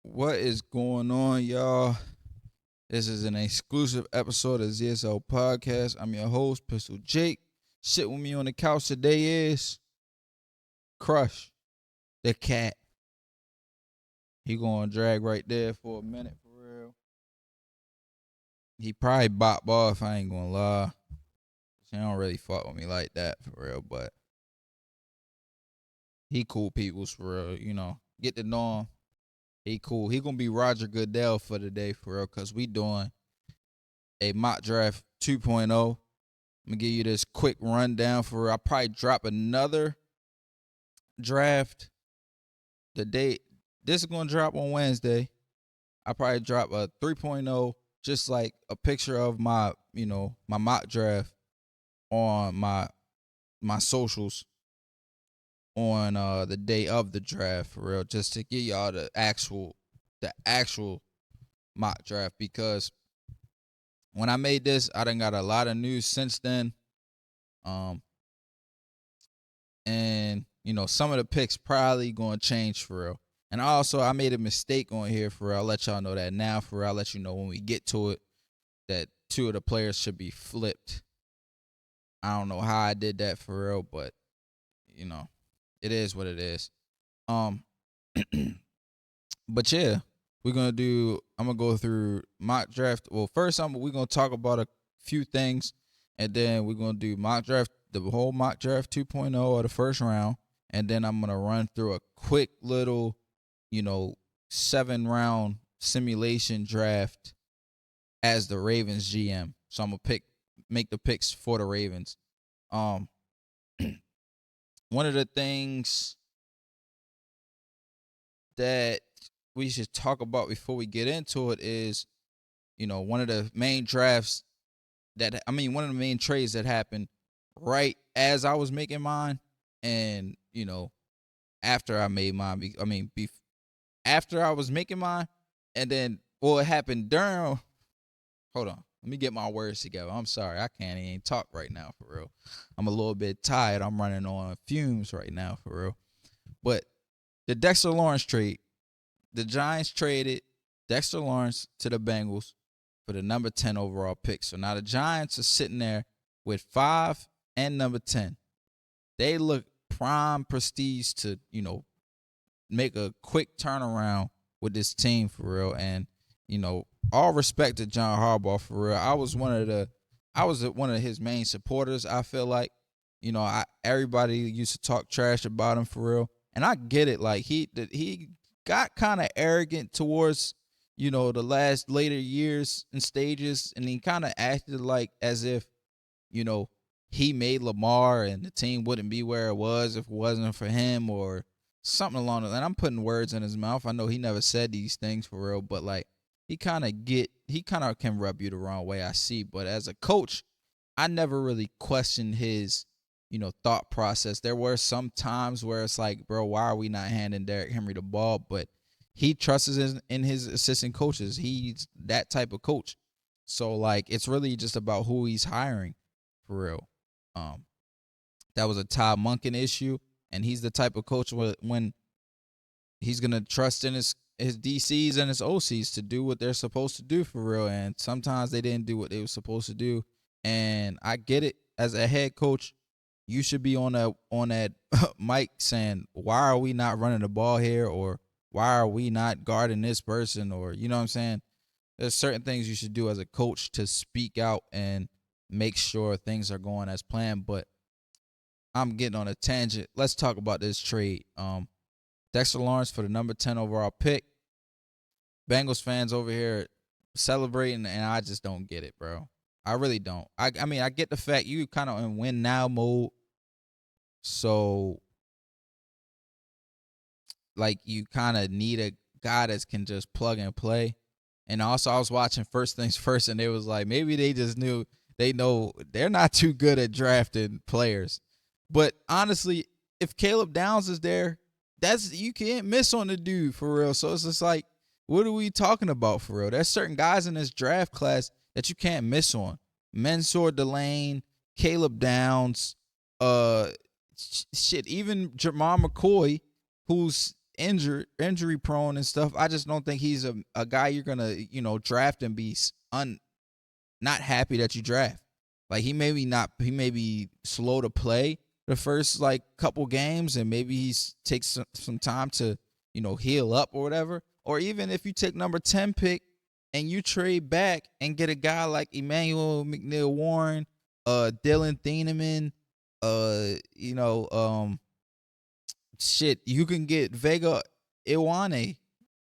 What is going on, y'all? This is an exclusive episode of Z.S.L podcast. I'm your host, Pistol Jake. Sit with me on the couch today is Crush, the cat. He going to drag right there for a minute, for real. He probably bop off, I ain't going to lie. He don't really fuck with me like that, for real, but he cool peoples, for real, Get to know him. He cool. He going to be Roger Goodell for the day, for real, because we doing a mock draft 2.0. I'm gonna give you this quick rundown for I'll probably drop another draft the day this is gonna drop on Wednesday. I'll probably drop a 3.0, just like a picture of my mock draft on my socials on the day of the draft, for real, just to give y'all the actual mock draft, because when I made this, I done got a lot of news since then. Um, and some of the picks probably going to change, for real. And also, I made a mistake on here, for real. I'll let y'all know that now, for real. I'll let you know when we get to it that two of the players should be flipped. I don't know how I did that, for real, but it is what it is. Um, but yeah, I'm gonna go through mock draft. Well, first, we're gonna talk about a few things, and then we're gonna do mock draft, the whole mock draft 2.0 of the first round, and then I'm gonna run through a quick little, 7 round simulation draft as the Ravens GM. So I'm gonna make the picks for the Ravens. Um, one of the things that we should talk about before we get into it is, one of the main drafts one of the main trades that happened right as I was making mine, and after I made mine. After I was making mine, and then it happened during. Hold on, let me get my words together. I'm sorry, I can't even talk right now, for real. I'm a little bit tired. I'm running on fumes right now, for real. But the Dexter Lawrence trade, the Giants traded Dexter Lawrence to the Bengals for the number 10 overall pick. So now the Giants are sitting there with 5 and number 10. They look prime prestige to, make a quick turnaround with this team, for real. And, all respect to John Harbaugh, for real. I was one of his main supporters, I feel like. Everybody used to talk trash about him, for real. And I get it. Like, he got kind of arrogant towards, the last later years and stages, and he kind of acted like as if, he made Lamar and the team wouldn't be where it was if it wasn't for him, or something along the line. I'm putting words in his mouth. I know he never said these things, for real, but like he kind of can rub you the wrong way, I see. But as a coach, I never really questioned his, thought process. There were some times where it's like, bro, why are we not handing Derrick Henry the ball? But he trusts in his assistant coaches. He's that type of coach. So like, it's really just about who he's hiring, for real. Um, that was a Todd Monken issue, and he's the type of coach when he's gonna trust in his DCs and his OCs to do what they're supposed to do, for real. And sometimes they didn't do what they were supposed to do. And I get it. As a head coach, you should be on that mic saying, why are we not running the ball here, or why are we not guarding this person, or you know what I'm saying? There's certain things you should do as a coach to speak out and make sure things are going as planned. But I'm getting on a tangent. Let's talk about this trade. Dexter Lawrence for the number 10 overall pick. Bengals fans over here celebrating, and I just don't get it, bro. I really don't. I mean, I get the fact you kind of in win now mode. So, like, you kind of need a guy that can just plug and play. And also, I was watching First Things First, and they was like, maybe they just know they're not too good at drafting players. But honestly, if Caleb Downs is there, you can't miss on the dude, for real. So it's just like, what are we talking about, for real? There's certain guys in this draft class that you can't miss on. Mensor Delane, Caleb Downs, even Jamar McCoy, who's injury prone and stuff. I just don't think he's a guy you're gonna draft and be not happy that you draft. Like he may be slow to play the first like couple games, and maybe he's takes some time to heal up or whatever. Or even if you take number 10 pick and you trade back and get a guy like Emmanuel McNeil Warren, Dylan Thieneman, shit, you can get Vega Iwane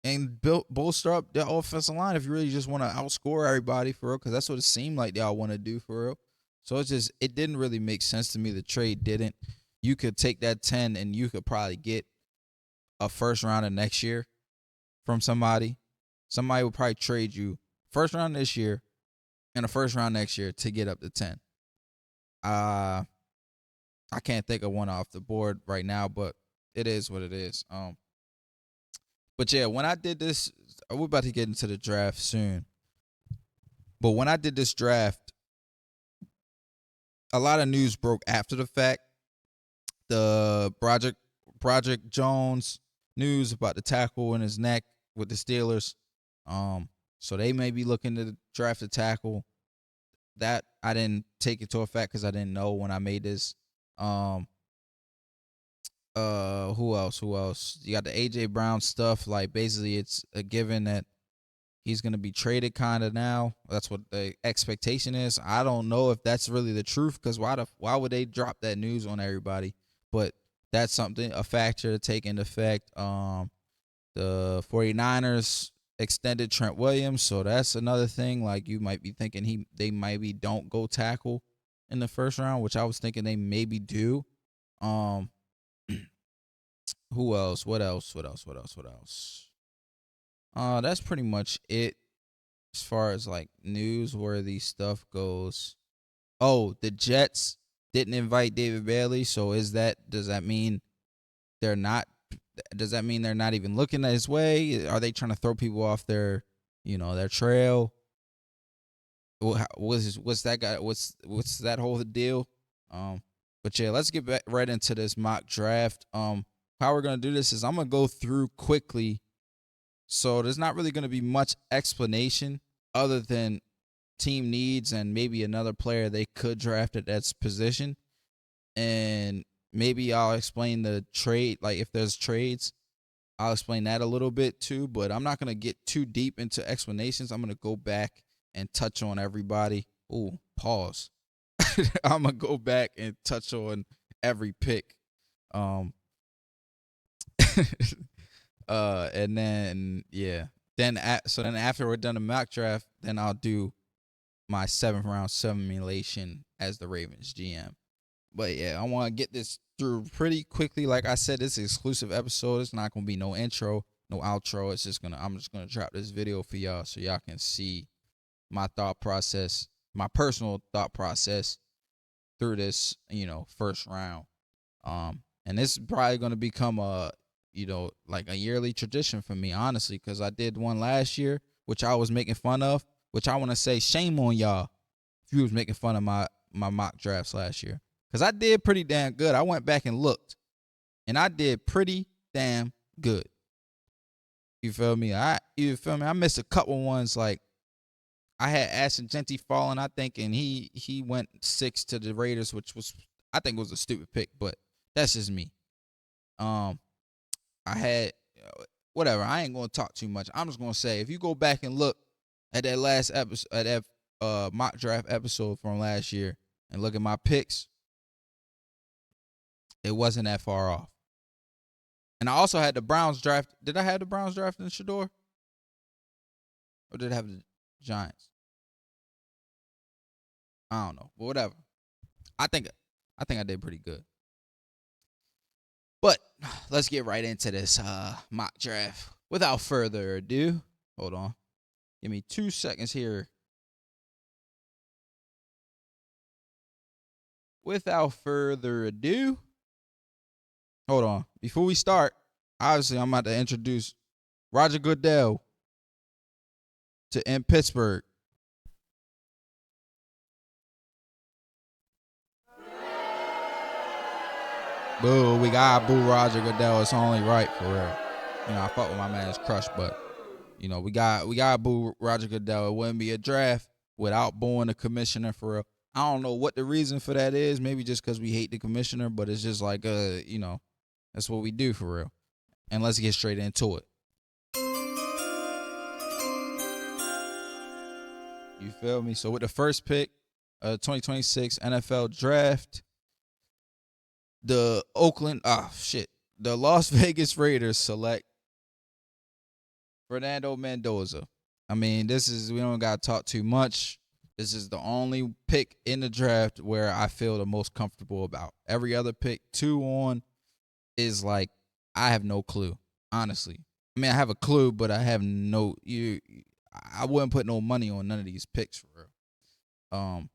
and bolster up the offensive line if you really just want to outscore everybody for real, because that's what it seemed like y'all want to do for real. So it didn't really make sense to me. The trade didn't. You could take that 10 and you could probably get a first rounder next year from somebody. Somebody will probably trade you first round this year and a first round next year to get up to 10. I can't think of one off the board right now, but it is what it is. But yeah, when I did this, we're about to get into the draft soon. But when I did this draft, a lot of news broke after the fact. The Project Jones news about the tackle in his neck with the Steelers. So they may be looking to draft a tackle. That I didn't take into effect because I didn't know when I made this. Who else? You got the AJ Brown stuff. Like basically it's a given that he's gonna be traded kind of now. That's what the expectation is. I don't know if that's really the truth, because why would they drop that news on everybody? But that's a factor to take into effect. The 49ers extended Trent Williams, so that's another thing. Like you might be thinking they maybe don't go tackle in the first round, which I was thinking they maybe do. Who else? What else? That's pretty much it as far as like newsworthy stuff goes. Oh, the Jets didn't invite David Bailey, so does that mean they're not even looking at his way? Are they trying to throw people off their trail? What's that guy? What's that whole deal? But yeah, let's get back right into this mock draft. How we're gonna do this is I'm gonna go through quickly. So there's not really gonna be much explanation other than team needs and maybe another player they could draft at that position. And maybe I'll explain the trade, like if there's trades, I'll explain that a little bit too, but I'm not going to get too deep into explanations. I'm going to go back and touch on everybody. Ooh, pause. I'm going to go back and touch on every pick. And then, yeah. Then after we're done the mock draft, then I'll do my 7th round simulation as the Ravens GM. But yeah, I want to get this through pretty quickly. Like I said, this is an exclusive episode. It's not gonna be no intro, no outro. I'm just gonna drop this video for y'all so y'all can see my thought process, my personal thought process through this, first round. And this is probably gonna become like a yearly tradition for me, honestly, because I did one last year, which I was making fun of, which I want to say shame on y'all if you was making fun of my mock drafts last year. Because I did pretty damn good. I went back and looked, and I did pretty damn good. You feel me? I missed a couple ones. Like I had Ashton Genty falling, I think, and he went 6 to the Raiders, which I think was a stupid pick, but that's just me. I had whatever. I ain't gonna talk too much. I'm just gonna say if you go back and look at that last episode, at that mock draft episode from last year, and look at my picks, it wasn't that far off. And I also had the Browns draft. Did I have the Browns draft in Shador? Or did I have the Giants? I don't know. But whatever. I think I did pretty good. But let's get right into this mock draft. Without further ado, hold on. Give me 2 seconds here. Without further ado, hold on. Before we start, obviously I'm about to introduce Roger Goodell in Pittsburgh. Boo, we got boo Roger Goodell. It's only right for real. I fuck with my man's Crush, but we got boo Roger Goodell. It wouldn't be a draft without booing the commissioner for real. I don't know what the reason for that is. Maybe just because we hate the commissioner, but it's just like that's what we do for real. And let's get straight into it. You feel me? So with the first pick, 2026 NFL draft, the Las Vegas Raiders select Fernando Mendoza. I mean, we don't got to talk too much. This is the only pick in the draft where I feel the most comfortable about. Every other pick, 2 on, is like, I have no clue, honestly. I mean, I have a clue, but I have I wouldn't put no money on none of these picks for real.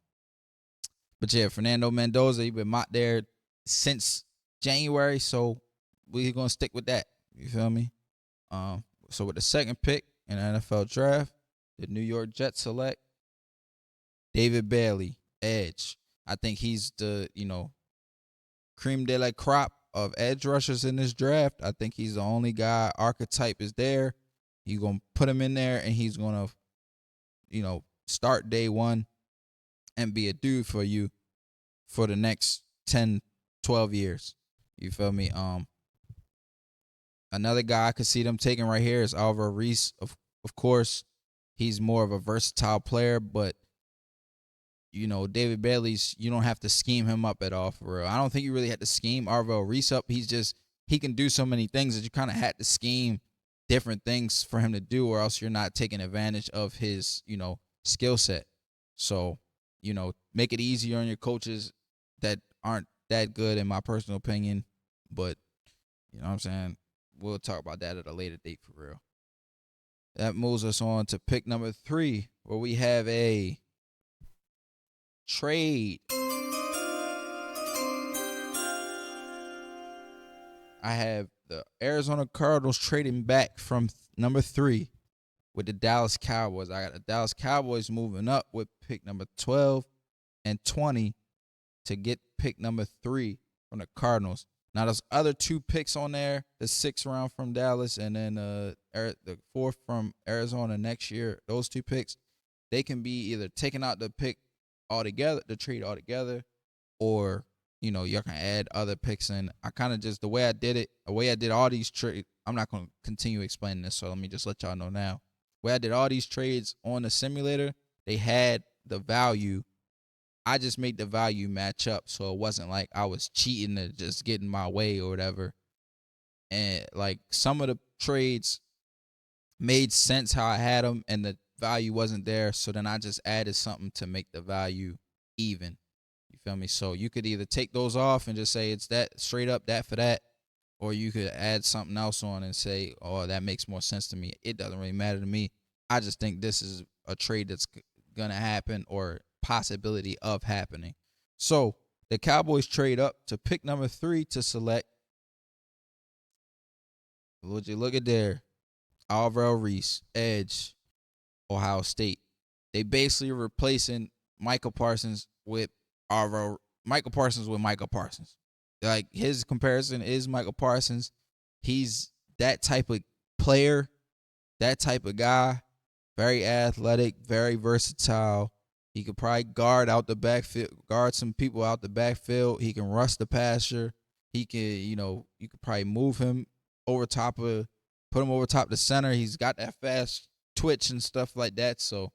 But yeah, Fernando Mendoza, he been mocked there since January, so we're gonna stick with that. You feel me? So with the second pick in the NFL draft, the New York Jets select David Bailey, edge. I think he's the cream de la crop of edge rushers in this draft. I think he's the only guy. Archetype is there. You're gonna put him in there, and he's gonna start day one and be a dude for you for the next 10, 12 years. You feel me? Another guy I could see them taking right here is Alvaro Reese. Of course, he's more of a versatile player, but David Bailey's, you don't have to scheme him up at all for real. I don't think you really had to scheme Alvaro Reese up. He can do so many things that you kind of had to scheme different things for him to do, or else you're not taking advantage of his, skill set. So, make it easier on your coaches that aren't that good, in my personal opinion. But, you know what I'm saying? We'll talk about that at a later date for real. That moves us on to pick number 3, where we have a trade. I have the Arizona Cardinals trading back from number 3 with the Dallas Cowboys. I got the Dallas Cowboys moving up with pick number 12 and 20 to get pick number 3 from the Cardinals. Now, there's other 2 picks on there, the 6th round from Dallas and then the 4th from Arizona next year. Those 2 picks, they can be either taken out the pick altogether, the trade altogether, or, you can add other picks in. I kind of just, the way I did all these trades, I'm not going to continue explaining this, so let me just let y'all know now. The way I did all these trades on the simulator, they had the value. I just made the value match up, so it wasn't like I was cheating to just get in my way or whatever. And like some of the trades made sense how I had them, and the value wasn't there. So then I just added something to make the value even. You feel me? So you could either take those off and just say it's that straight up, that for that, or you could add something else on and say, oh, that makes more sense to me. It doesn't really matter to me. I just think this is a trade that's going to happen or possibility of happening. So the Cowboys trade up to pick number 3 to select. Would you look at there? Alvaro Reese, edge, Ohio State. They basically replacing Michael Parsons with Michael Parsons. Like, his comparison is Michael Parsons. He's that type of player, that type of guy, very athletic, very versatile. He could probably guard some people out the backfield. He can rush the passer. He can, you could probably move him put him over top the center. He's got that fast twitch and stuff like that. So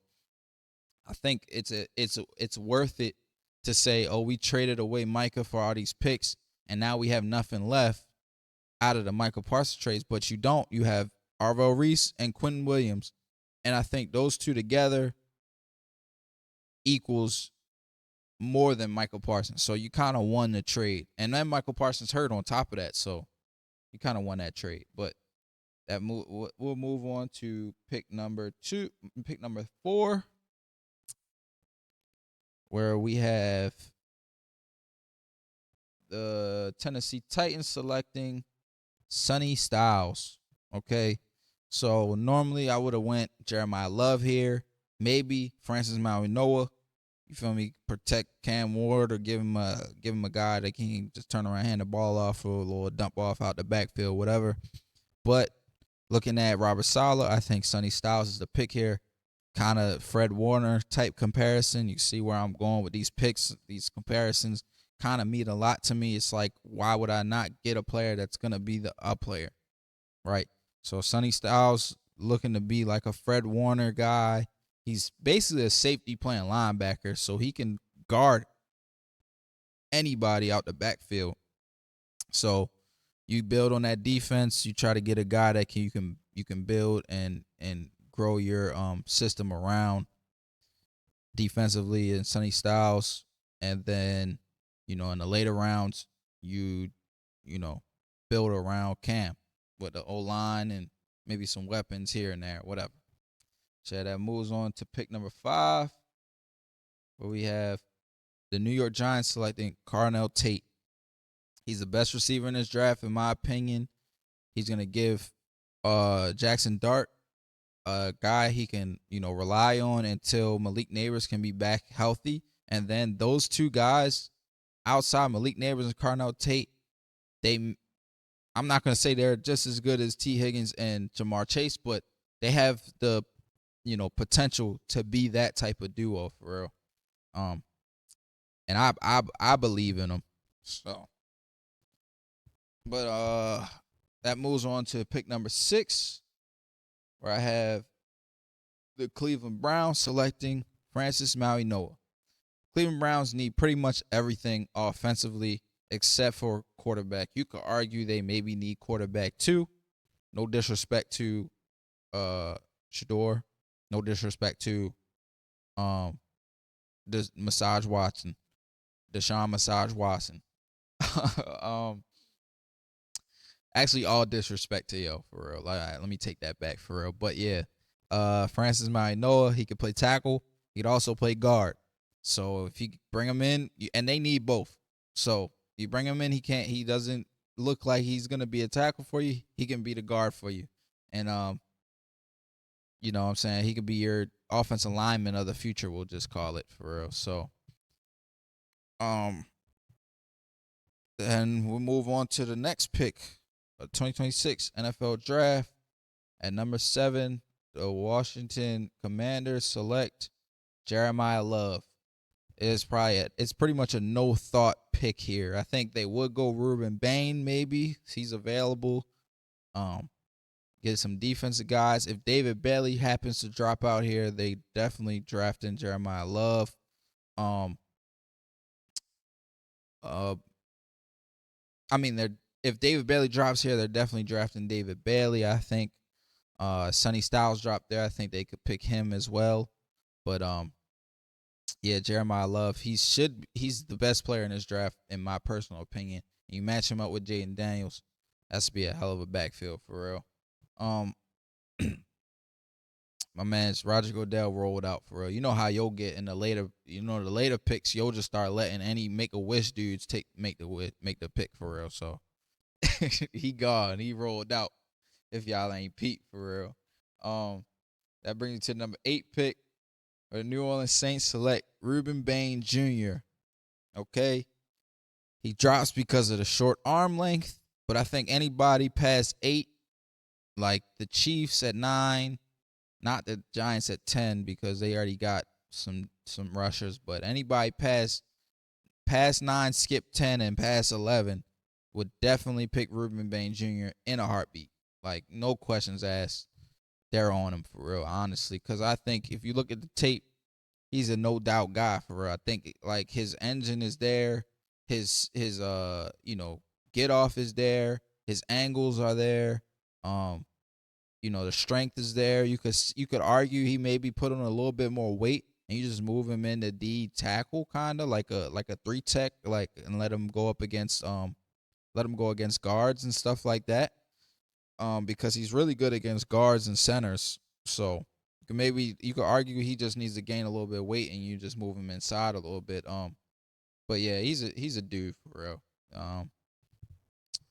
I think it's worth it to say, oh, we traded away Micah for all these picks, and now we have nothing left out of the Michael Parsons trades. But you don't. You have Arvo Reese and Quentin Williams, and I think those 2 together equals more than Michael Parsons. So you kind of won the trade. And then Michael Parsons hurt on top of that. So you kind of won that trade. But we'll move on to pick number 4, where we have the Tennessee Titans selecting Sonny Styles. Okay. So normally I would have went Jeremiah Love here. Maybe Francis Mauigoa. You feel me? Protect Cam Ward, or give him a guy that can just turn around, hand the ball off, or a little dump off out the backfield, whatever. But Looking at Robert Saleh, I think Sonny Styles is the pick here. Kind of Fred Warner type comparison. You see where I'm going with these picks. These comparisons kind of mean a lot to me. It's like, why would I not get a player that's going to be the up player, right? So Sonny Styles looking to be like a Fred Warner guy. He's basically a safety playing linebacker, so he can guard anybody out the backfield. So you build on that defense. You try to get a guy that you can build and grow your system around defensively in Sonny Styles, and then in the later rounds you know build around Cam with the O line and maybe some weapons here and there, whatever. So that moves on to pick number 5, where we have the New York Giants selecting Carnell Tate. He's the best receiver in this draft, in my opinion. He's gonna give Jackson Dart a guy he can rely on until Malik Neighbors can be back healthy, and then those two guys outside Malik Neighbors and Carnell Tate, I'm not gonna say they're just as good as T. Higgins and Jamar Chase, but they have the potential to be that type of duo for real. And I believe in them. So, but that moves on to pick number 6, where I have the Cleveland Browns selecting Francis Maui-Noah. Cleveland Browns need pretty much everything offensively except for quarterback. You could argue they maybe need quarterback too. No disrespect to Shador. No disrespect to the Massage Watson. Deshaun Massage Watson. Actually, all disrespect to yo, for real. Let me take that back, for real. But yeah, Francis Maui-Noah, he could play tackle. He could also play guard. So if you bring him in, and they need both. So you bring him in, he doesn't look like he's gonna be a tackle for you. He can be the guard for you, and you know what I'm saying, he could be your offensive lineman of the future. We'll just call it, for real. So then we'll move on to the next pick, 2026 NFL Draft. At number 7, the Washington Commanders select Jeremiah Love. It's pretty much a no thought pick here. I think they would go Ruben Bain, maybe. He's available. Get some defensive guys. If David Bailey happens to drop out here, they definitely draft in Jeremiah Love. If David Bailey drops here, they're definitely drafting David Bailey. I think Sonny Styles dropped there. I think they could pick him as well. But yeah, Jeremiah Love, he's the best player in this draft, in my personal opinion. You match him up with Jaden Daniels, that's to be a hell of a backfield, for real. My man's Roger Goodell rolled out, for real. You know how you'll get in the later picks, you'll just start letting any Make-A-Wish dudes make the pick, for real. So he gone. He rolled out, if y'all ain't Pete, for real. That brings you to the number 8 pick. The New Orleans Saints select Ruben Bain Jr. Okay. He drops because of the short arm length, but I think anybody past 8, like the Chiefs at 9, not the Giants at 10, because they already got some rushers, but anybody past 9, skip 10, and past 11 would definitely pick Ruben Bain Jr. in a heartbeat. Like, no questions asked. They're on him, for real, honestly, because I think if you look at the tape, he's a no doubt guy, for real. I think like his engine is there, his get off is there, his angles are there, the strength is there. You could argue he maybe put on a little bit more weight, and you just move him into D tackle, kind of like a 3 tech, and let him go against guards and stuff like that. Because he's really good against guards and centers. So maybe you could argue he just needs to gain a little bit of weight, and you just move him inside a little bit. But yeah, he's a dude, for real.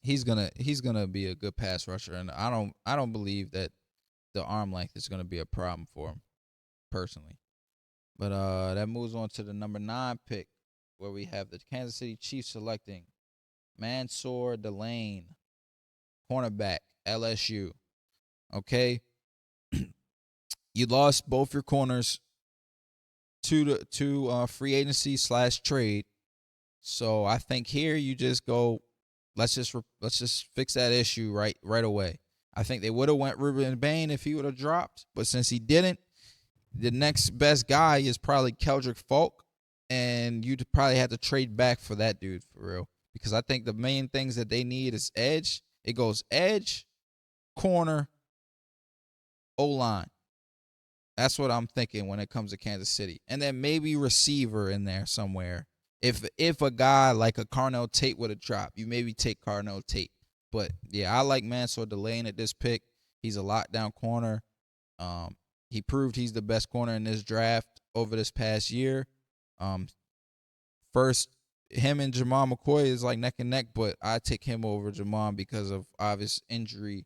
He's gonna be a good pass rusher, and I don't believe that the arm length is gonna be a problem for him, personally. But that moves on to the number 9 pick, where we have the Kansas City Chiefs selecting Mansour Delane, cornerback, LSU. Okay, you lost both your corners to free agency / trade. So I think here you just go. Let's just fix that issue right away. I think they would have went Ruben Bain if he would have dropped, but since he didn't, the next best guy is probably Keldrick Falk, and you'd probably have to trade back for that dude for real. Because I think the main things that they need is edge. It goes edge, corner, O line. That's what I'm thinking when it comes to Kansas City, and then maybe receiver in there somewhere. If a guy like a Carnell Tate would have dropped, you maybe take Carnell Tate. But yeah, I like Mansour Delaney at this pick. He's a lockdown corner. Um, he proved he's the best corner in this draft over this past year. First, him and Jamal McCoy is like neck and neck, but I take him over Jamal because of obvious injury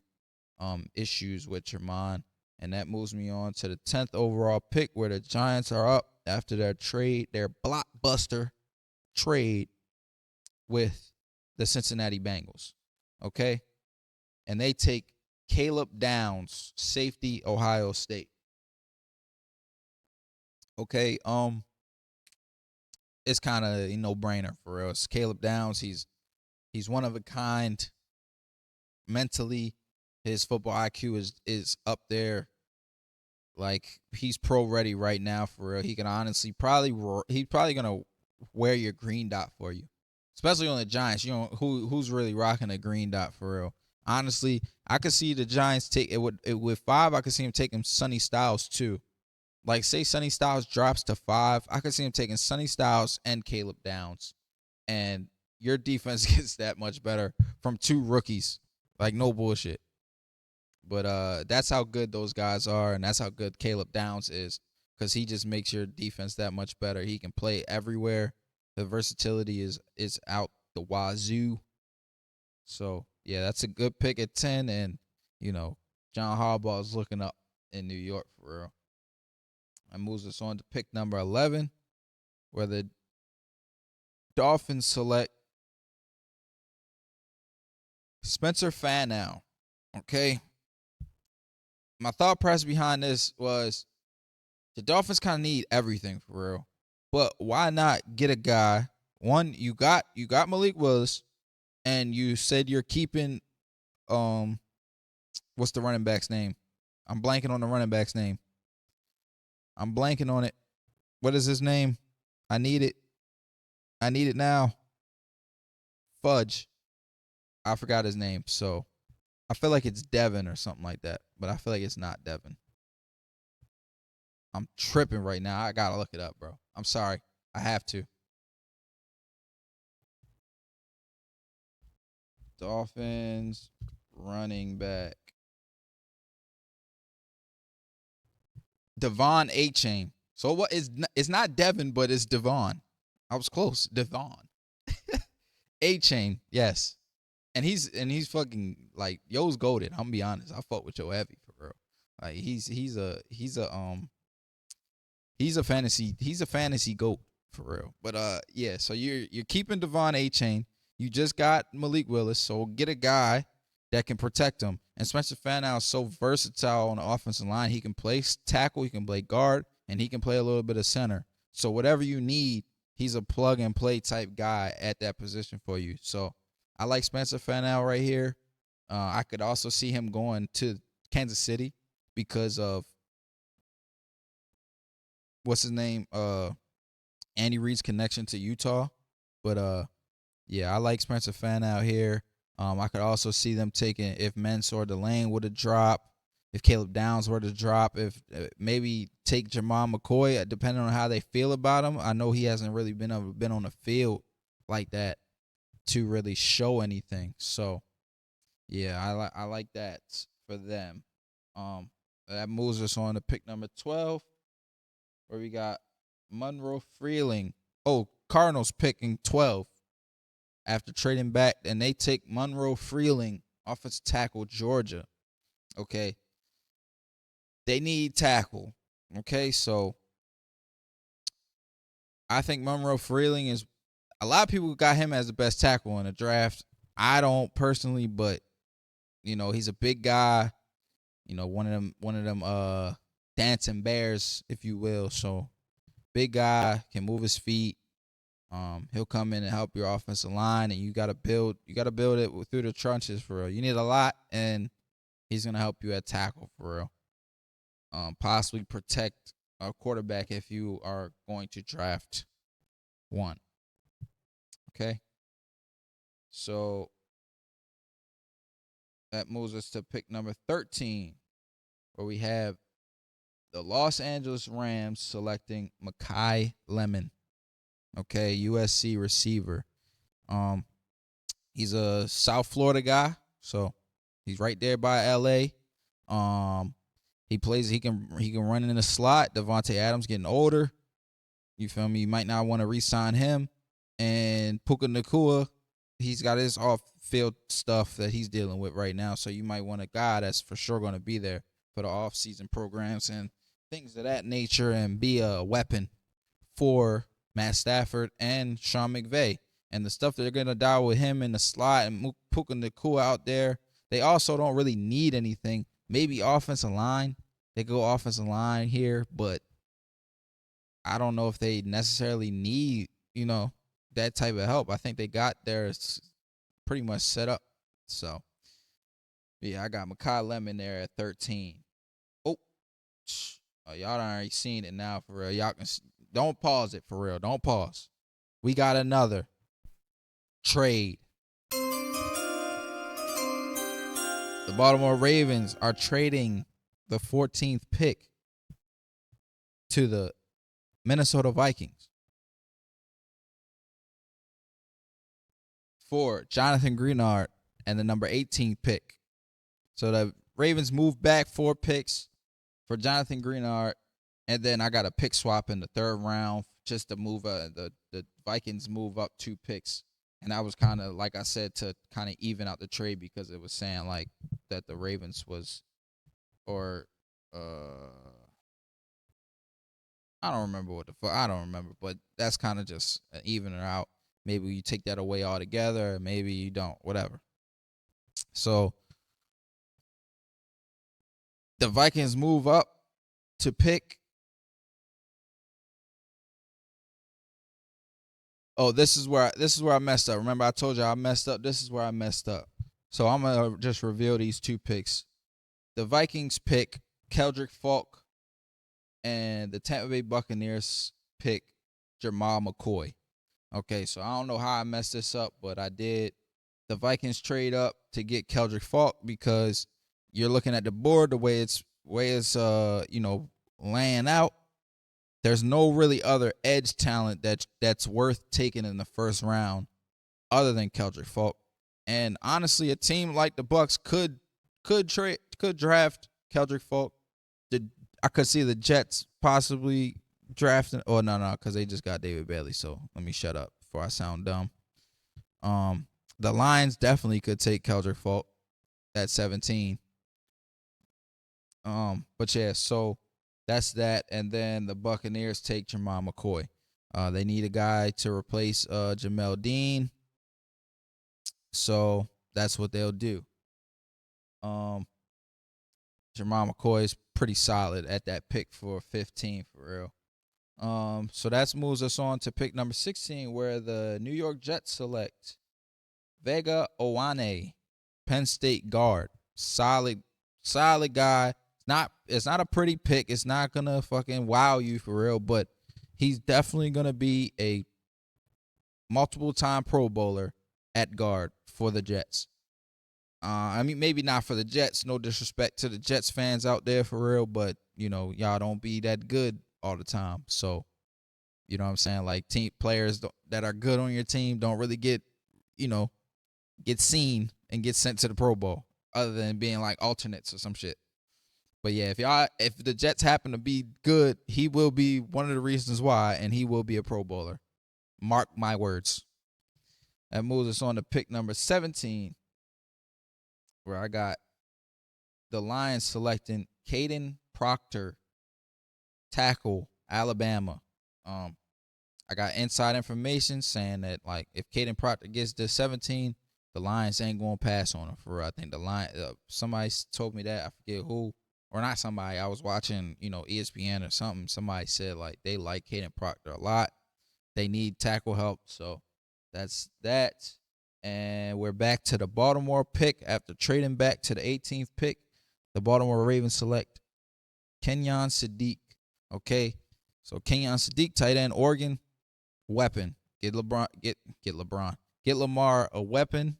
issues with Jermon. And that moves me on to the 10th overall pick, where the Giants are up after their blockbuster trade with the Cincinnati Bengals. Okay? And they take Caleb Downs, safety, Ohio State. Okay, it's kind of a no-brainer for real. It's Caleb Downs. He's one of a kind. Mentally, his football IQ is up there. Like, he's pro ready right now for real. He can honestly he's probably gonna wear your green dot for you, especially on the Giants. You know who's really rocking a green dot for real. Honestly, I could see the Giants take it with 5. I could see him taking Sonny Styles too. Like, say Sonny Styles drops to 5, I could see him taking Sonny Styles and Caleb Downs, and your defense gets that much better from 2 rookies. Like, no bullshit. But that's how good those guys are, and that's how good Caleb Downs is, because he just makes your defense that much better. He can play everywhere. The versatility is out the wazoo. So yeah, that's a good pick at 10, and John Harbaugh is looking up in New York for real. That moves us on to pick number 11, where the Dolphins select Spencer Fanow. Okay. My thought process behind this was the Dolphins kind of need everything for real. But why not get a guy? One, you got Malik Willis, and you said you're keeping what's the running back's name? I'm blanking on the running back's name. I'm blanking on it. What is his name? I need it. I need it now. Fudge. I forgot his name. So I feel like it's Devin or something like that, but I feel like it's not Devin. I'm tripping right now. I gotta look it up, bro. I'm sorry. I have to. Dolphins running back. Devon A-Chain. So what is it's not Devin, but it's Devon. I was close. Devon. A-Chain, yes. And he's fucking like yo's goated. I'm gonna be honest. I fuck with Yo heavy for real. Like he's a fantasy goat for real. But yeah, so you're keeping Devon A-Chain. You just got Malik Willis, so get a guy that can protect him. And Spencer Fanow is so versatile on the offensive line. He can play tackle, he can play guard, and he can play a little bit of center. So whatever you need, he's a plug and play type guy at that position for you. So I like Spencer Fanow right here. I could also see him going to Kansas City because of what's his name? Andy Reid's connection to Utah. But yeah, I like Spencer Fanow here. I could also see them taking, if Mansour Delane would have dropped, if Caleb Downs were to drop, if maybe take Jamal McCoy, depending on how they feel about him. I know he hasn't really been on the field like that to really show anything. So yeah, I like that for them. That moves us on to pick number 12, where we got Monroe Freeling. Oh, Cardinals picking 12 after trading back, and they take Monroe Freeling, offensive tackle, Georgia. Okay. They need tackle. Okay, so I think Monroe Freeling is, a lot of people got him as the best tackle in the draft. I don't personally, but he's a big guy. one of them dancing bears, if you will. So big guy, can move his feet. He'll come in and help your offensive line, and you gotta build it through the trenches for real. You need a lot, and he's gonna help you at tackle for real. Possibly protect a quarterback if you are going to draft one. Okay. So that moves us to pick number 13, where we have the Los Angeles Rams selecting Mekhi Lemon. Okay, USC receiver. He's a South Florida guy, so he's right there by LA. He can run in the slot. Devontae Adams getting older. You feel me? You might not want to re-sign him. And Puka Nacua, he's got his off-field stuff that he's dealing with right now. So you might want a guy that's for sure going to be there for the off-season programs and things of that nature and be a weapon for Matt Stafford and Sean McVay. And the stuff that they're going to dial with him in the slot and Puka Nacua out there, they also don't really need anything. Maybe offensive line. They go offensive line here, but I don't know if they necessarily need, that type of help. I think they got theirs pretty much set up. So, yeah, I got Mekhi Lemon there at 13. Oh, y'all done already seen it now for real. Y'all don't pause it for real. Don't pause. We got another trade. The Baltimore Ravens are trading the 14th pick to the Minnesota Vikings for Jonathan Greenard and the number 18 pick. So the Ravens moved back 4 picks for Jonathan Greenard, and then I got a pick swap in the 3rd round just to move the Vikings move up 2 picks. And that was kind of, like I said, to kind of even out the trade because it was saying like that the Ravens was, or I don't remember but that's kind of just evening out. Maybe you take that away altogether, or maybe you don't, whatever. So the Vikings move up to pick. Oh, this is where I messed up. Remember I told you I messed up. This is where I messed up. So I'm gonna just reveal these 2 picks. The Vikings pick Keldrick Falk, and the Tampa Bay Buccaneers pick Jamal McCoy. Okay, so I don't know how I messed this up, but I did. The Vikings trade up to get Keldrick Falk because you're looking at the board the way it's laying out. There's no really other edge talent that's worth taking in the 1st round other than Keldrick Falk. And honestly, a team like the Bucs could draft Keldrick Falk. I could see the Jets possibly drafting. Oh no, because they just got David Bailey. So let me shut up before I sound dumb. The Lions definitely could take Keldrick Falk at 17. But yeah, so that's that. And then the Buccaneers take Jamal McCoy. They need a guy to replace Jamel Dean. So that's what they'll do. Jamal McCoy is pretty solid at that pick for 15 for real. So that moves us on to pick number 16, where the New York Jets select Vega Owane, Penn State guard. Solid guy. It's not a pretty pick. It's not gonna fucking wow you for real, but he's definitely gonna be a multiple-time Pro Bowler at guard for the Jets. I mean, maybe not for the Jets. No disrespect to the Jets fans out there for real, but y'all don't be that good all the time. So, you know what I'm saying? Like team players that are good on your team don't really get seen and get sent to the Pro Bowl, other than being like alternates or some shit. But yeah, if the Jets happen to be good, he will be one of the reasons why, and he will be a Pro Bowler. Mark my words. That moves us on to pick number 17, where I got the Lions selecting Caden Proctor, tackle, Alabama. I got inside information saying that like if Caden Proctor gets to 17, the Lions ain't going to pass on him for real. I think the Lions, somebody told me that. I forget who, or not somebody. I was watching, ESPN or something. Somebody said, like, they like Caden Proctor a lot. They need tackle help. So that's that. And we're back to the Baltimore pick. After trading back to the 18th pick, the Baltimore Ravens select Kenyon Sadiq. Okay. So Kenyon Sadiq, tight end, Oregon, weapon. Get Lamar a weapon.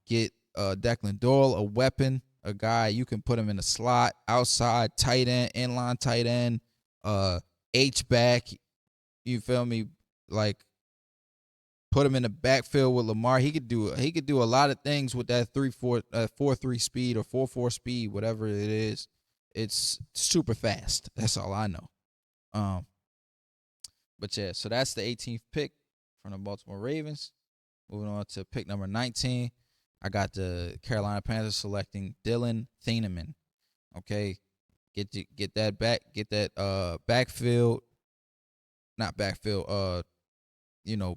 Get Declan Doyle a weapon, a guy you can put him in the slot, outside tight end, inline tight end, H back. You feel me? Like, put him in the backfield with Lamar. He could do a lot of things with that 4.3 speed or 4.4 speed, whatever it is. It's super fast. That's all I know. But yeah, so that's the 18th pick from the Baltimore Ravens. Moving on to pick number 19, I got the Carolina Panthers selecting Dylan Thieneman. Okay, get that backfield, not backfield,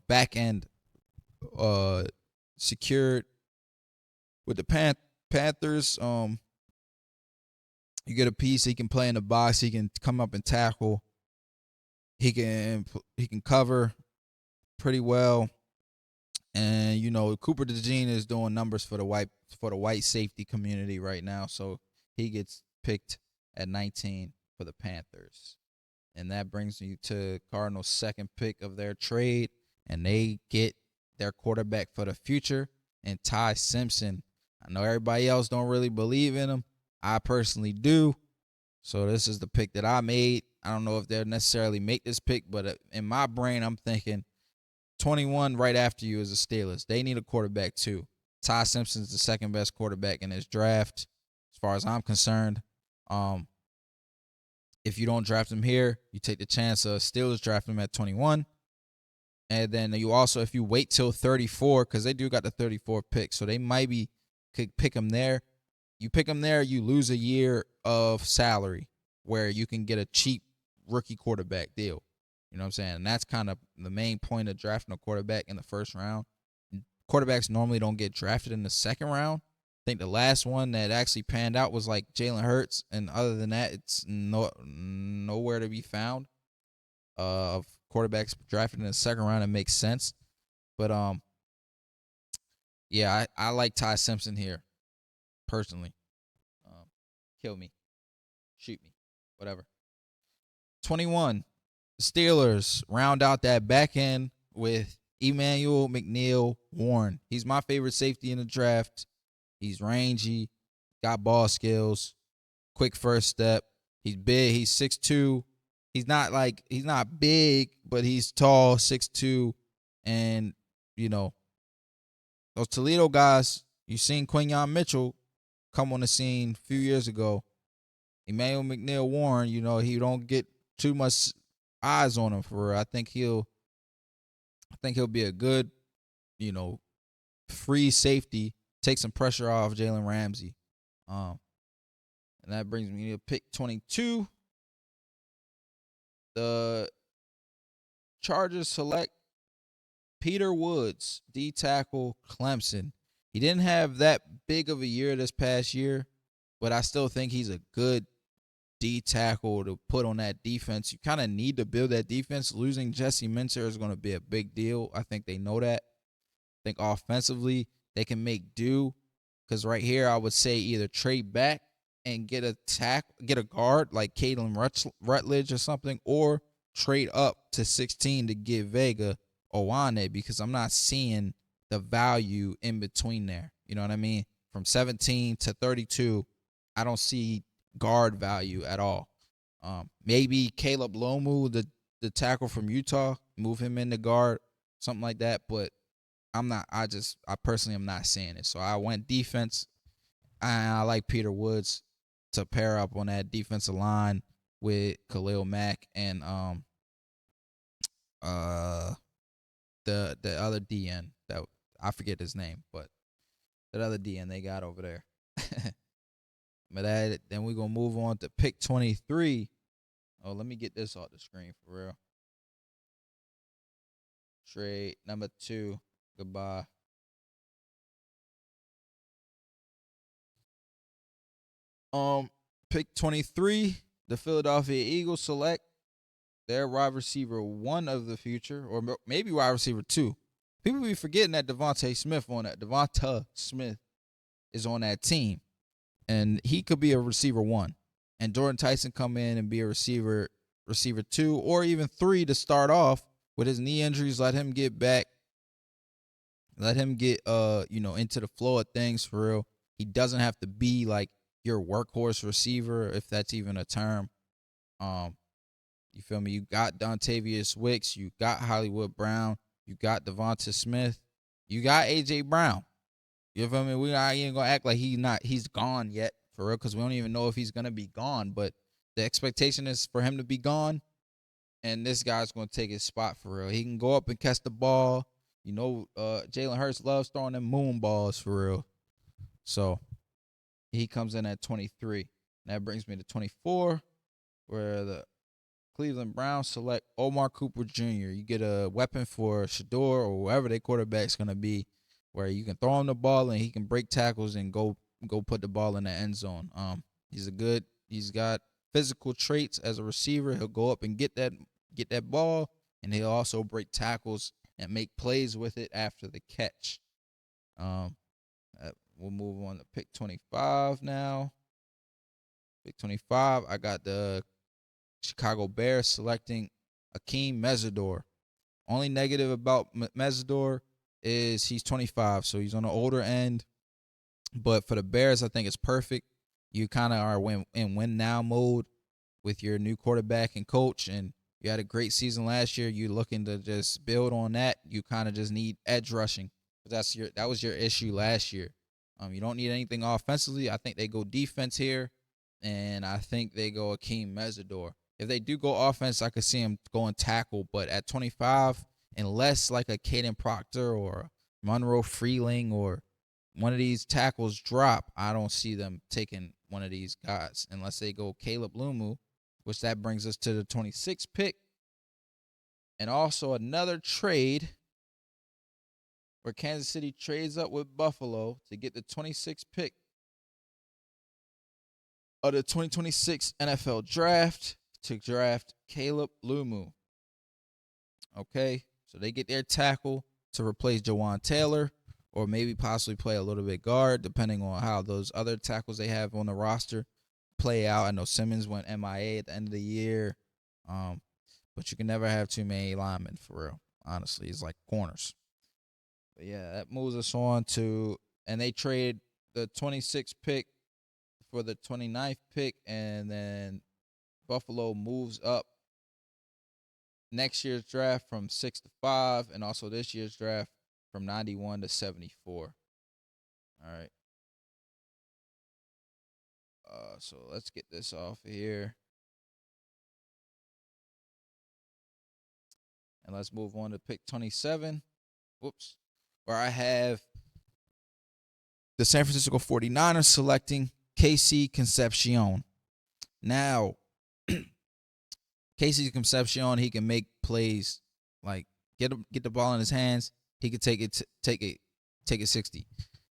back end secured with the Panthers. You get a piece. He can play in the box. He can come up and tackle. He can cover pretty well. And Cooper DeJean is doing numbers for the white safety community right now, so he gets picked at 19 for the Panthers. And that brings you to Cardinals' second pick of their trade, and they get their quarterback for the future, and Ty Simpson. I know everybody else don't really believe in him. I personally do. So this is the pick that I made. I don't know if they'll necessarily make this pick, but in my brain, I'm thinking 21 right after you is the Steelers. They need a quarterback too. Ty Simpson's the second best quarterback in this draft, as far as I'm concerned. If you don't draft him here, you take the chance of Steelers drafting him at 21. And then you also, if you wait till 34, because they do got the 34 pick, so they could pick him there. You pick him there, you lose a year of salary where you can get a cheap rookie quarterback deal. You know what I'm saying? And that's kind of the main point of drafting a quarterback in the first round. Quarterbacks normally don't get drafted in the second round. I think the last one that actually panned out was like Jalen Hurts, and other than that, it's nowhere to be found of quarterbacks drafted in the second round. It makes sense. But yeah, I like Ty Simpson here, personally. Kill me. Shoot me. Whatever. 21. Steelers round out that back end with Emmanuel McNeil Warren. He's my favorite safety in the draft. He's rangy, got ball skills, quick first step. He's big. He's 6'2". He's not big, but he's tall, 6'2". And, those Toledo guys, you seen Quinyon Mitchell come on the scene a few years ago. Emmanuel McNeil Warren, he don't get too much eyes on him for real. I think he'll be a good, free safety, take some pressure off Jalen Ramsey. And that brings me to pick 22. The Chargers select Peter Woods, D tackle, Clemson. He didn't have that big of a year this past year, but I still think he's a good D tackle to put on that defense. You kind of need to build that defense. Losing Jesse Minter is going to be a big deal. I think they know that. I think offensively they can make do, because right here I would say either trade back and get a guard like Caden Rutledge or something, or trade up to 16 to get Vega Owane, because I'm not seeing the value in between there. You know what I mean? From 17 to 32, I don't see guard value at all. Maybe Caleb Lomu, the tackle from Utah, move him into guard, something like that. But I personally am not seeing it. So I went defense. I like Peter Woods to pair up on that defensive line with Khalil Mack and the other DN that I forget his name, but that other DN they got over there. But then we're gonna move on to pick 23. Oh, let me get this off the screen for real. Trade number 2. Goodbye. Pick 23, the Philadelphia Eagles select their wide receiver 1 of the future, or maybe wide receiver 2. People be forgetting that Devonta Smith is on that team, and he could be a receiver 1, and Jordan Tyson come in and be a receiver 2, or even 3 to start off with his knee injuries. Let him get back. Let him get into the flow of things for real. He doesn't have to be like your workhorse receiver, if that's even a term. You feel me? You got Dontavius Wicks, you got Hollywood Brown, you got Devonta Smith, you got AJ Brown. You feel me? We ain't gonna act like he's gone yet for real, because we don't even know if he's gonna be gone. But the expectation is for him to be gone, and this guy's gonna take his spot for real. He can go up and catch the ball. Jalen Hurts loves throwing them moon balls for real. So he comes in at 23. And that brings me to 24, where the Cleveland Browns select Omar Cooper Jr. You get a weapon for Shador or whoever their quarterback's going to be, where you can throw him the ball and he can break tackles and go put the ball in the end zone. He's got physical traits as a receiver. He'll go up and get that ball, and he'll also break tackles and make plays with it after the catch. We'll move on to pick 25 now. Pick 25, I got the Chicago Bears selecting Akeem Mesidor. Only negative about Mesidor is he's 25, so he's on the older end. But for the Bears, I think it's perfect. You kind of are in win now mode with your new quarterback and coach, and you had a great season last year. You're looking to just build on that. You kind of just need edge rushing. That was your issue last year. You don't need anything offensively. I think they go defense here, and I think they go Akeem Mesidor. If they do go offense, I could see him going tackle. But at 25, unless like a Caden Proctor or Monroe Freeling or one of these tackles drop, I don't see them taking one of these guys unless they go Caleb Lumu, which that brings us to the 26th pick. And also another trade where Kansas City trades up with Buffalo to get the 26th pick of the 2026 NFL draft to draft Caleb Lumu. Okay, so they get their tackle to replace Jawan Taylor, or maybe possibly play a little bit guard, depending on how those other tackles they have on the roster play out. I know Simmons went MIA at the end of the year, but you can never have too many linemen for real. Honestly, it's like corners. But yeah, that moves us on to, and they trade the 26th pick for the 29th pick, and then Buffalo moves up next year's draft from 6 to 5, and also this year's draft from 91 to 74. All right. So let's get this off of here. And let's move on to pick 27. Whoops. Where I have the San Francisco 49ers selecting Casey Concepcion. Now, Casey Concepcion, he can make plays, like get the ball in his hands. He could take it 60.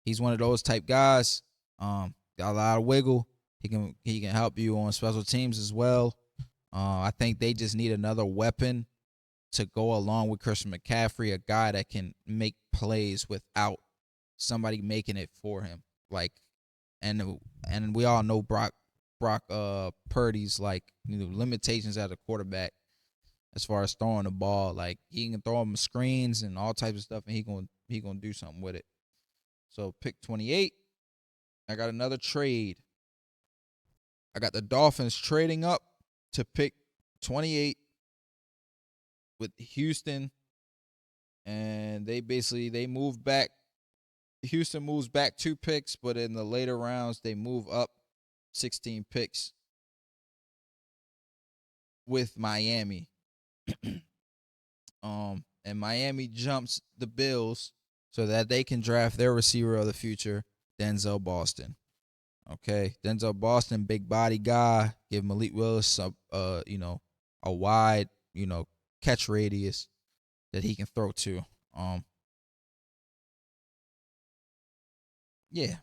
He's one of those type guys. Got a lot of wiggle. He can help you on special teams as well. I think they just need another weapon to go along with Christian McCaffrey, a guy that can make plays without somebody making it for him. Like, and we all know Brock Purdy's limitations as a quarterback as far as throwing the ball. Like, he can throw him screens and all types of stuff, and he gonna do something with it. So pick 28. I got another trade. I got the Dolphins trading up to pick 28 with Houston, and they move back. Houston moves back 2 picks, but in the later rounds they move up 16 picks with Miami. And Miami jumps the Bills so that they can draft their receiver of the future, Denzel Boston. Okay, Denzel Boston, big body guy. Give Malik Willis a wide, catch radius that he can throw to. Yeah.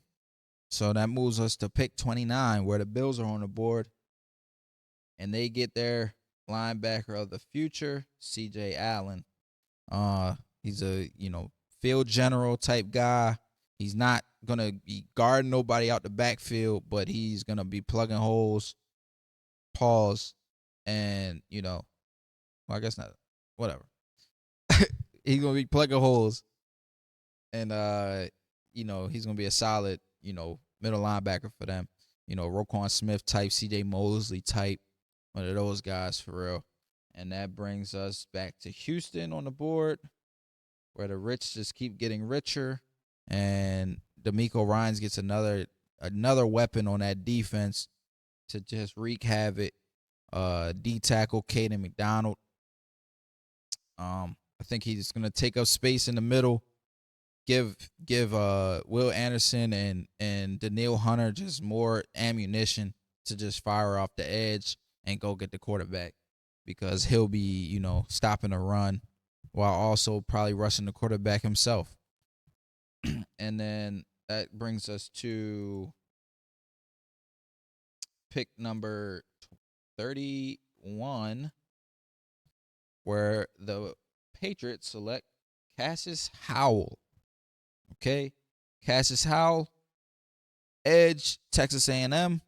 So that moves us to pick 29, where the Bills are on the board, and they get their linebacker of the future, C.J. Allen. He's a field general type guy. He's not gonna be guarding nobody out the backfield, but he's gonna be plugging holes, pause, and well, I guess not. Whatever. He's gonna be plugging holes, and he's gonna be a solid middle linebacker for them. Roquan Smith type, C.J. Mosley type, one of those guys for real. And that brings us back to Houston on the board, where the rich just keep getting richer, and D'Amico Ryans gets another weapon on that defense to just wreak havoc. D tackle Caden McDonald. I think he's gonna take up space in the middle, give Will Anderson and Daniil Hunter just more ammunition to just fire off the edge and go get the quarterback, because he'll be stopping the run while also probably rushing the quarterback himself. And then that brings us to pick number 31, where the Patriots select Cassius Howell. Okay, Cassius Howell, edge, Texas A&M.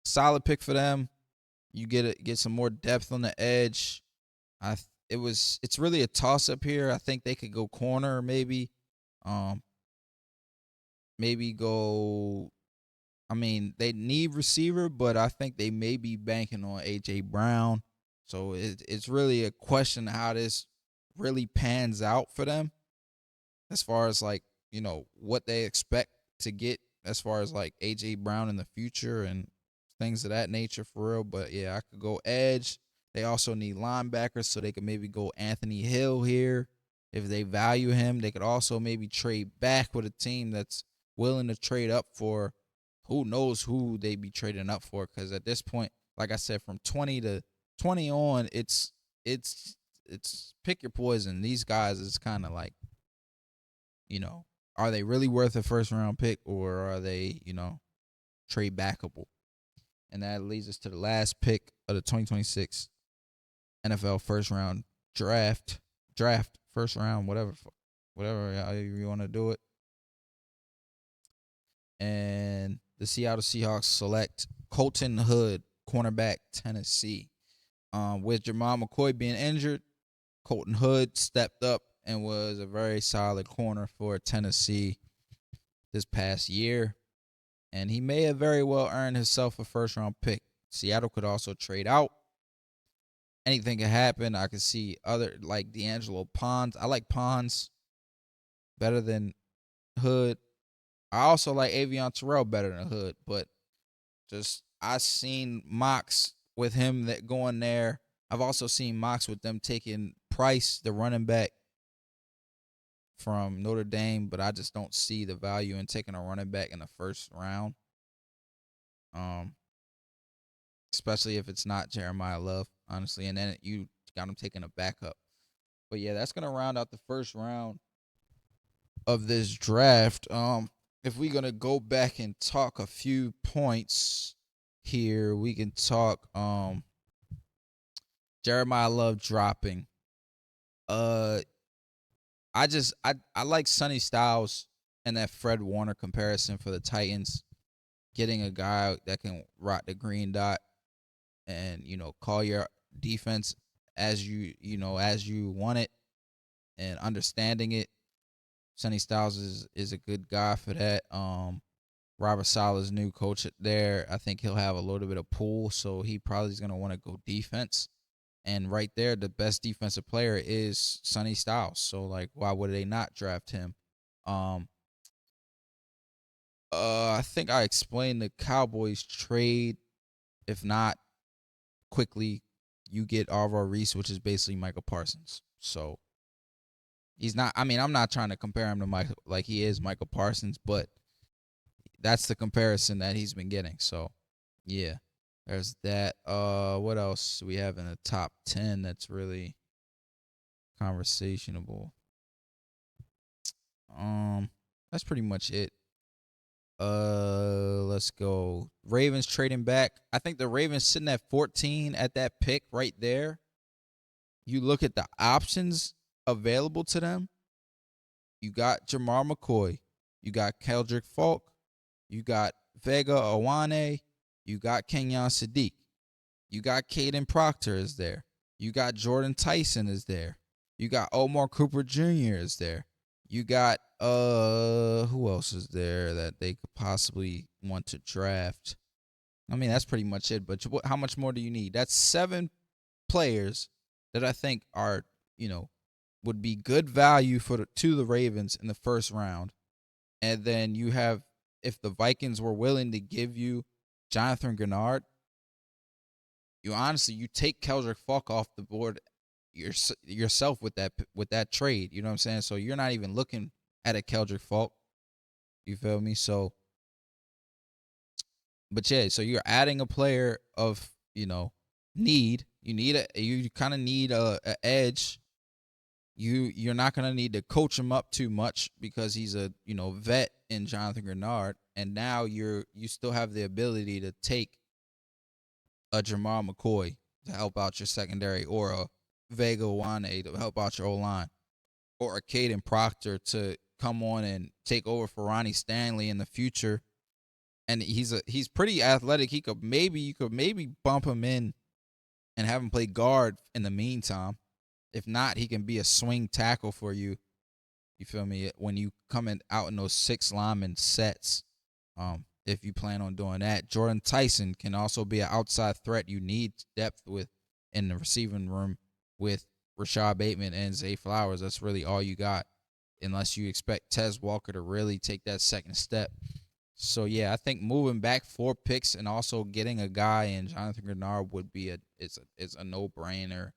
Solid pick for them. You get some more depth on the edge. It's really a toss up here. I think they could go corner, maybe. Maybe go. I mean, they need receiver, but I think they may be banking on AJ Brown. So it's really a question of how this really pans out for them, as far as what they expect to get as far as AJ Brown in the future and things of that nature for real. But yeah, I could go edge. They also need linebackers, so they could maybe go Anthony Hill here if they value him. They could also maybe trade back with a team that's willing to trade up for who knows who they be trading up for, because at this point, like I said, from 20 on, it's pick your poison. These guys is kind of like, are they really worth a first round pick, or are they, trade backable? And that leads us to the last pick of the 2026 NFL first round draft, first round, whatever you want to do it. And the Seattle Seahawks select Colton Hood, cornerback, Tennessee. With Jamal McCoy being injured, Colton Hood stepped up and was a very solid corner for Tennessee this past year. And he may have very well earned himself a first-round pick. Seattle could also trade out. Anything can happen. I could see other, like D'Angelo Pons. I like Pons better than Hood. I also like Avion Terrell better than Hood, but just I've seen mocks with him that going there. I've also seen mocks with them taking Price, the running back from Notre Dame, but I just don't see the value in taking a running back in the first round. Especially if it's not Jeremiah Love, honestly, and then you got him taking a backup. But yeah, that's gonna round out the first round of this draft. If we're gonna go back and talk a few points here, we can talk Jeremiah Love dropping. I like Sonny Styles and that Fred Warner comparison for the Titans. Getting a guy that can rock the green dot and call your defense as you want it, and understanding it. Sonny Styles is a good guy for that. Robert Sala's new coach there, I think he'll have a little bit of pull, so he probably is going to want to go defense. And right there, the best defensive player is Sonny Styles. So why would they not draft him? I think I explained the Cowboys trade. If not, quickly, you get Alvaro Reese, which is basically Michael Parsons. So he's not. I mean, I'm not trying to compare him to Michael like he is Michael Parsons, but that's the comparison that he's been getting. So yeah, there's that. What else do we have in the top 10 that's really conversationable? That's pretty much it. Let's go. Ravens trading back. I think the Ravens sitting at 14 at that pick right there. You look at the options available to them. You got Jamar McCoy. You got Keldrick Falk. You got Vega Awane. You got Kenyon Sadiq. You got Caden Proctor is there. You got Jordan Tyson is there. You got Omar Cooper Jr. is there. You got who else is there that they could possibly want to draft? I mean, that's pretty much it. But how much more do you need? That's 7 players that I think are, would be good value to the Ravens in the first round. And then you have, if the Vikings were willing to give you Jonathan Grenard, you take Keldrick Falk off the board yourself with that trade. You know what I'm saying? So you're not even looking at a Keldrick Falk. You feel me? So, but yeah, so you're adding a player of need. You kind of need a edge. You're not gonna need to coach him up too much because he's a vet in Jonathan Grenard, and now you still have the ability to take a Jamar McCoy to help out your secondary, or a Vega Wane to help out your O-line, or a Caden Proctor to come on and take over for Ronnie Stanley in the future. And he's pretty athletic. You could maybe bump him in and have him play guard in the meantime. If not, he can be a swing tackle for you. You feel me? When you come out in those 6 lineman sets, if you plan on doing that. Jordan Tyson can also be an outside threat you need depth with in the receiving room with Rashad Bateman and Zay Flowers. That's really all you got, unless you expect Tez Walker to really take that second step. So yeah, I think moving back 4 picks and also getting a guy in Jonathan Grenard would be is a no-brainer.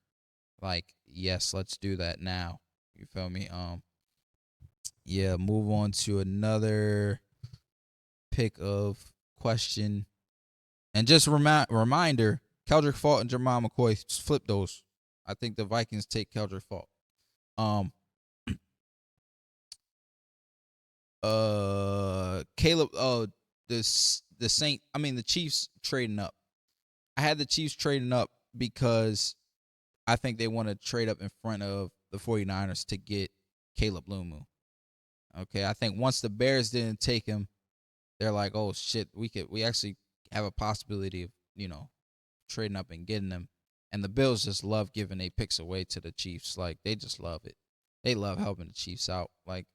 Like, yes, let's do that now. You feel me? Yeah, move on to another pick of question. And just reminder, Keldrick Falk and Jamar McCoy, flip those. I think the Vikings take Keldrick Falk. Caleb, the Chiefs trading up. I had the Chiefs trading up because I think they want to trade up in front of the 49ers to get Caleb Lumu. Okay, I think once the Bears didn't take him, they're like, oh shit, we actually have a possibility of, trading up and getting them. And the Bills just love giving their picks away to the Chiefs. Like, they just love it. They love helping the Chiefs out. Like,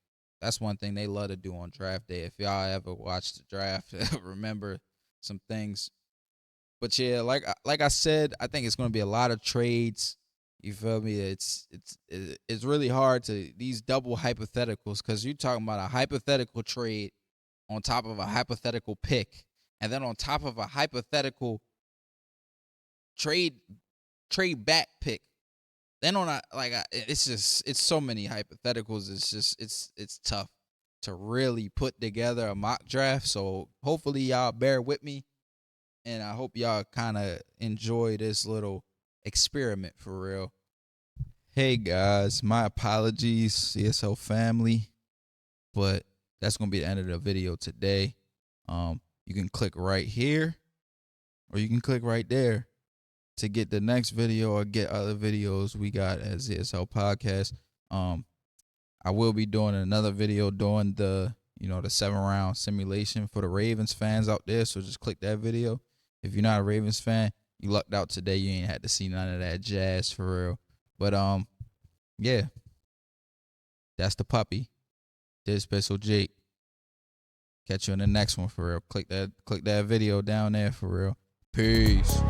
that's one thing they love to do on draft day. If y'all ever watched the draft, remember some things. But yeah, like I said, I think it's going to be a lot of trades. You feel me? It's really hard to these double hypotheticals, because you're talking about a hypothetical trade on top of a hypothetical pick, and then on top of a hypothetical trade back pick. Then it's so many hypotheticals. It's tough to really put together a mock draft. So hopefully y'all bear with me, and I hope y'all kind of enjoy this little experiment for real. Hey guys, my apologies, Z.S.L family, but that's gonna be the end of the video today. You can click right here, or you can click right there to get the next video or get other videos we got at Z.S.L Podcast. I will be doing another video doing the 7-round simulation for the Ravens fans out there. So just click that video. If you're not a Ravens fan, you lucked out today. You ain't had to see none of that jazz for real. But yeah, that's the puppy. This PistolJ. Catch you in the next one for real. Click that video down there for real. Peace.